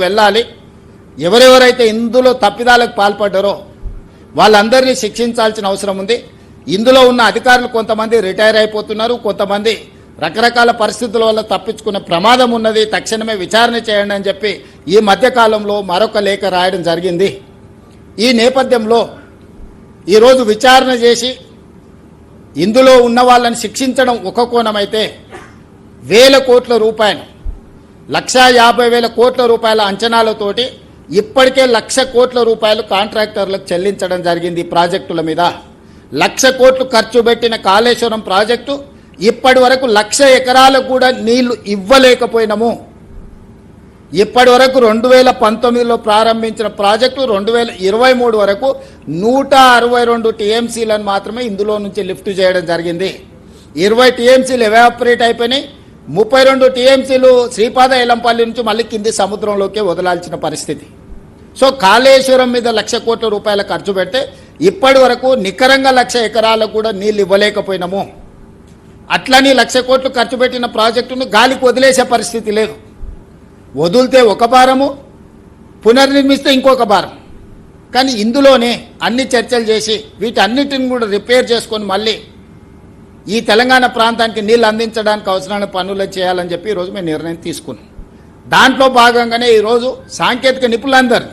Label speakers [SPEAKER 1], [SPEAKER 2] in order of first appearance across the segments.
[SPEAKER 1] వెళ్ళాలి. ఎవరెవరైతే ఇందులో తప్పిదాలకు పాల్పడ్డారో వాళ్ళందరినీ శిక్షించాల్సిన అవసరం ఉంది. ఇందులో ఉన్న అధికారులు కొంతమంది రిటైర్ అయిపోతున్నారు, కొంతమంది రకరకాల పరిస్థితుల వల్ల తప్పించుకునే ప్రమాదం ఉన్నది, తక్షణమే విచారణ చేయండి అని చెప్పి ఈ మధ్యకాలంలో మరొక లేఖ రాయడం జరిగింది. ఈ నేపథ్యంలో ఈరోజు విచారణ చేసి ఇందులో ఉన్న వాళ్ళని శిక్షించడం ఒక కోణమైతే, వేల కోట్ల రూపాయలు 1,50,000 కోట్ల రూపాయల అంచనాలతోటి ఇప్పటికే 1,00,000 కోట్ల రూపాయలు కాంట్రాక్టర్లకు చెల్లించడం జరిగింది. ప్రాజెక్టుల మీద 1,00,000 కోట్లు ఖర్చు పెట్టిన కాళేశ్వరం ప్రాజెక్టు ఇప్పటి వరకు 1,00,000 ఎకరాలకు కూడా నీళ్లు ఇవ్వలేకపోయినాము. ఇప్పటి వరకు 2019లో ప్రారంభించిన ప్రాజెక్టు 2023 వరకు 162 టీఎంసీలను మాత్రమే ఇందులో నుంచి లిఫ్ట్ చేయడం జరిగింది. 20 టీఎంసీలు ఎవాపరేట్ అయిపోయినాయి. 32 టీఎంసీలు శ్రీపాద ఎల్లంపల్లి నుంచి మళ్ళీ కింది సముద్రంలోకి వదలాల్సిన పరిస్థితి. సో కాళేశ్వరం మీద 1,00,000 కోట్ల రూపాయల ఖర్చు పెడితే ఇప్పటి వరకు నికరంగా 1,00,000 ఎకరాలకు కూడా నీళ్ళు ఇవ్వలేకపోయినాము. అట్లని 1,00,000 కోట్లు ఖర్చు పెట్టిన ప్రాజెక్టును గాలికి వదిలేసే పరిస్థితి లేదు. వదిలితే ఒక భారము, పునర్నిర్మిస్తే ఇంకొక భారం. కానీ ఇందులోనే అన్ని చర్చలు చేసి వీటన్నిటిని కూడా రిపేర్ చేసుకొని మళ్ళీ ఈ తెలంగాణ ప్రాంతానికి నీళ్ళు అందించడానికి అవసరమైన పనులు చేయాలని చెప్పి ఈరోజు మేము నిర్ణయం తీసుకున్నాం. దాంట్లో భాగంగానే ఈరోజు సాంకేతిక నిపుణులందరూ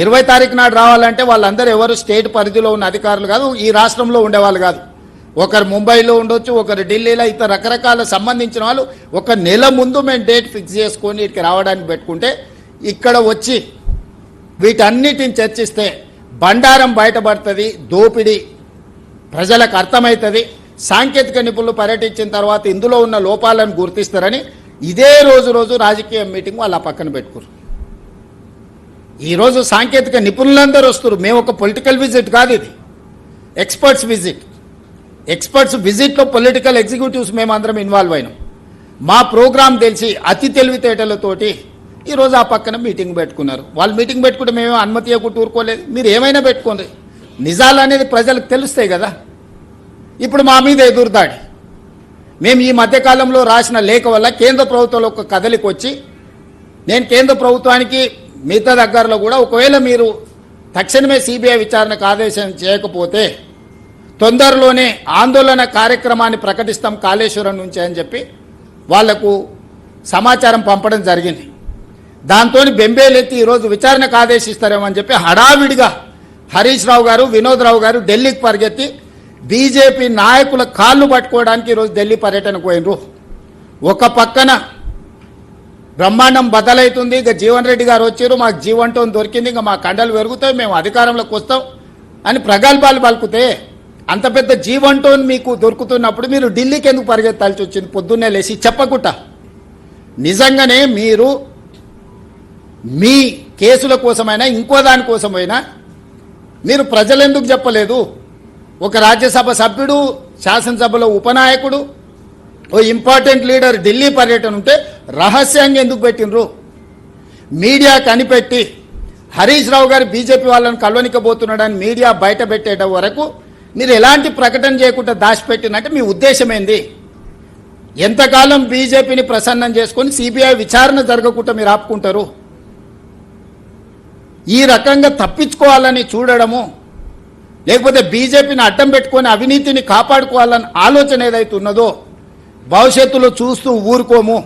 [SPEAKER 1] 20 తారీఖు నాడు రావాలంటే వాళ్ళందరూ ఎవరు స్టేట్ పరిధిలో ఉన్న అధికారులు కాదు, ఈ రాష్ట్రంలో ఉండేవాళ్ళు కాదు. ఒకరు ముంబైలో ఉండొచ్చు, ఒకరు ఢిల్లీలో, ఇతర రకరకాల సంబంధించిన వాళ్ళు ఒక నెల ముందు మేము డేట్ ఫిక్స్ చేసుకొని ఇక్కడికి రావడానికి పెట్టుకుంటే ఇక్కడ వచ్చి వీటన్నిటిని చర్చిస్తే బండారం బయటపడుతుంది, దోపిడీ ప్రజలకు అర్థమవుతుంది. సాంకేతిక నిపుణులు పర్యటించిన తర్వాత ఇందులో ఉన్న లోపాలను గుర్తిస్తారని ఇదే రోజు రాజకీయ మీటింగ్ వాళ్ళు ఆ పక్కన పెట్టుకున్నారు. ఈరోజు సాంకేతిక నిపుణులందరూ వస్తారు. మేము ఒక పొలిటికల్ విజిట్ కాదు, ఇది ఎక్స్పర్ట్స్ విజిట్. ఎక్స్పర్ట్స్ విజిట్లో పొలిటికల్ ఎగ్జిక్యూటివ్స్ మేమందరం ఇన్వాల్వ్ అయినాం. మా ప్రోగ్రాం తెలిసి అతి తెలివితేటలతోటి ఈరోజు ఆ పక్కన మీటింగ్ పెట్టుకున్నారు. వాళ్ళు మీటింగ్ పెట్టుకుంటే మేము అనుమతి ఇవ్వకుండా ఊరుకోలేదు. మీరు ఏమైనా పెట్టుకోండి, నిజాలు అనేది ప్రజలకు తెలుస్తాయి కదా. ఇప్పుడు మా మీద ఎదురుదాడి. మేము ఈ మధ్యకాలంలో రాసిన లేఖ వల్ల కేంద్ర ప్రభుత్వంలో ఒక కదలికి వచ్చి నేను కేంద్ర ప్రభుత్వానికి మిగతా దగ్గరలో కూడా ఒకవేళ మీరు తక్షణమే సిబిఐ విచారణకు ఆదేశం చేయకపోతే తొందరలోనే ఆందోళన కార్యక్రమాన్ని ప్రకటిస్తాం కాళేశ్వరం నుంచి అని చెప్పి వాళ్లకు సమాచారం పంపడం జరిగింది. దాంతో బెంబేలెత్తి ఈరోజు విచారణకు ఆదేశిస్తారేమని చెప్పి హడావిడిగా హరీష్ రావు గారు, వినోద్ రావు గారు ఢిల్లీకి పరిగెత్తి బీజేపీ నాయకుల కాళ్ళు పట్టుకోవడానికి ఈరోజు ఢిల్లీ పర్యటనకు పోయినరు. ఒక పక్కన బ్రహ్మాండం బదలవుతుంది, ఇక జీవన్ రెడ్డి గారు వచ్చారు, మాకు జీవంటోన్ దొరికింది, ఇంకా మా కండలు పెరుగుతాయి, మేము అధికారంలోకి వస్తాం అని ప్రగల్భాలు పలుకుతే అంత పెద్ద జీవంటోన్ మీకు దొరుకుతున్నప్పుడు మీరు ఢిల్లీకి ఎందుకు పరిగెత్తాల్సి వచ్చింది? పొద్దున్నే లేచి చెప్పకుండా నిజంగానే మీరు మీ కేసుల కోసమైనా ఇంకో దానికోసమైనా మీరు ప్రజలెందుకు చెప్పలేదు? ఒక రాజ్యసభ సభ్యుడు, శాసనసభలో ఉపనాయకుడు, ఓ ఇంపార్టెంట్ లీడర్ ఢిల్లీ పర్యటన ఉంటే రహస్యంగా ఎందుకు పెట్టినరు? మీడియా కనిపెట్టి హరీష్ రావు గారు బీజేపీ వాళ్ళని కలవనికపోతున్నాడని మీడియా బయట పెట్టేట వరకు మీరు ఎలాంటి ప్రకటన చేయకుండా దాచిపెట్టినట్టే మీ ఉద్దేశం ఏంది? ఎంతకాలం బీజేపీని ప్రసన్నం చేసుకొని సిబిఐ విచారణ జరగకుండా మీరు ఆపుకుంటారు? ఈ రకంగా తప్పించుకోవాలని చూడడము, లేకపోతే బీజేపీని అడ్డం పెట్టుకొని అవినీతిని కాపాడుకోవాలని ఆలోచన ఏదైతే ఉన్నదో భవిష్యత్తులో చూస్తూ ఊరుకోము.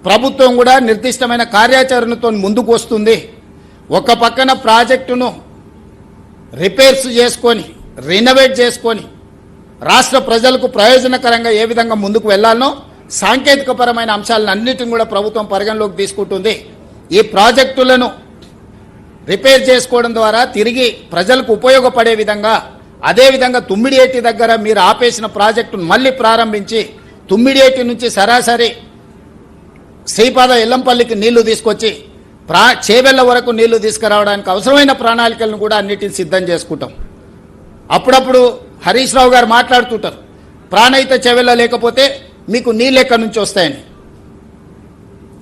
[SPEAKER 1] ప్రభుత్వం కూడా నిర్దిష్టమైన కార్యాచరణతో ముందుకు వస్తుంది. ఒక పక్కన ప్రాజెక్టును రిపేర్స్ చేసుకొని రినోవేట్ చేసుకొని రాష్ట్ర ప్రజలకు ప్రయోజనకరంగా ఏ విధంగా ముందుకు వెళ్లాలనో సాంకేతికపరమైన అంశాలన్నిటిని కూడా ప్రభుత్వం పరిగణలోకి తీసుకుంటుంది. ఈ ప్రాజెక్టులను రిపేర్ చేసుకోవడం ద్వారా తిరిగి ప్రజలకు ఉపయోగపడే విధంగా, అదేవిధంగా తుమ్మిడియేటి దగ్గర మీరు ఆపేసిన ప్రాజెక్టును మళ్ళీ ప్రారంభించి తుమ్మిడియేటి నుంచి సరాసరి శ్రీపాద ఎల్లంపల్లికి నీళ్లు తీసుకొచ్చి చేవెళ్ల వరకు నీళ్లు తీసుకురావడానికి అవసరమైన ప్రణాళికలను కూడా అన్నిటిని సిద్ధం చేసుకుంటాం. అప్పుడప్పుడు హరీష్ రావు గారు మాట్లాడుతుంటారు, ప్రాణహిత చేవెళ్ల లేకపోతే మీకు నీళ్ళు ఎక్కడి నుంచి వస్తాయని.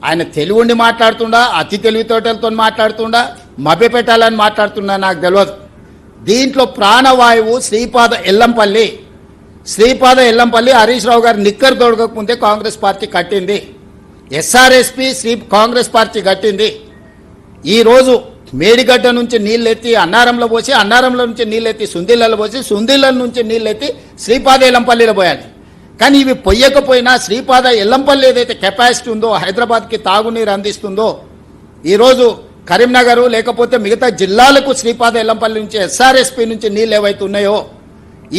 [SPEAKER 1] ఆయన తెలివిండి మాట్లాడుతుండా, అతి తెలివితోటలతో మాట్లాడుతుండా, మభ్యపెట్టాలని మాట్లాడుతున్నా నాకు తెలియదు. దీంట్లో ప్రాణవాయువు శ్రీపాద ఎల్లంపల్లి హరీష్ రావు గారు నిక్కరు తొడగకముందే కాంగ్రెస్ పార్టీ కట్టింది. ఎస్ఆర్ఎస్పీ కాంగ్రెస్ పార్టీ కట్టింది. ఈరోజు మేడిగడ్డ నుంచి నీళ్ళెత్తి అన్నారంలో పోసి, అన్నారంలో నుంచి నీళ్ళెత్తి సుందిళ్ళలో పోసి, సుందిళ్ళ నుంచి నీళ్ళెత్తి శ్రీపాద ఎల్లంపల్లిలో పోయాలి. కానీ ఇవి పొయ్యకపోయినా శ్రీపాద ఎల్లంపల్లి ఏదైతే కెపాసిటీ ఉందో, హైదరాబాద్కి తాగునీరు అందిస్తుందో, ఈరోజు కరీంనగర్ లేకపోతే మిగతా జిల్లాలకు శ్రీపాద ఎల్లంపల్లి నుంచి ఎస్ఆర్ఎస్పి నుంచి నీళ్ళు ఏవైతే ఉన్నాయో,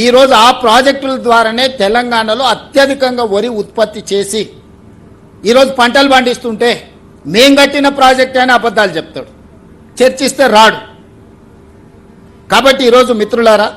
[SPEAKER 1] ఈరోజు ఆ ప్రాజెక్టుల ద్వారానే తెలంగాణలో అత్యధికంగా వరి ఉత్పత్తి చేసి ఈరోజు పంటలు పండిస్తుంటే మేం కట్టిన ప్రాజెక్ట్ అని అబద్ధాలు చెప్తాడు, చర్చిస్తే రాడు. కాబట్టి ఈరోజు మిత్రులారా,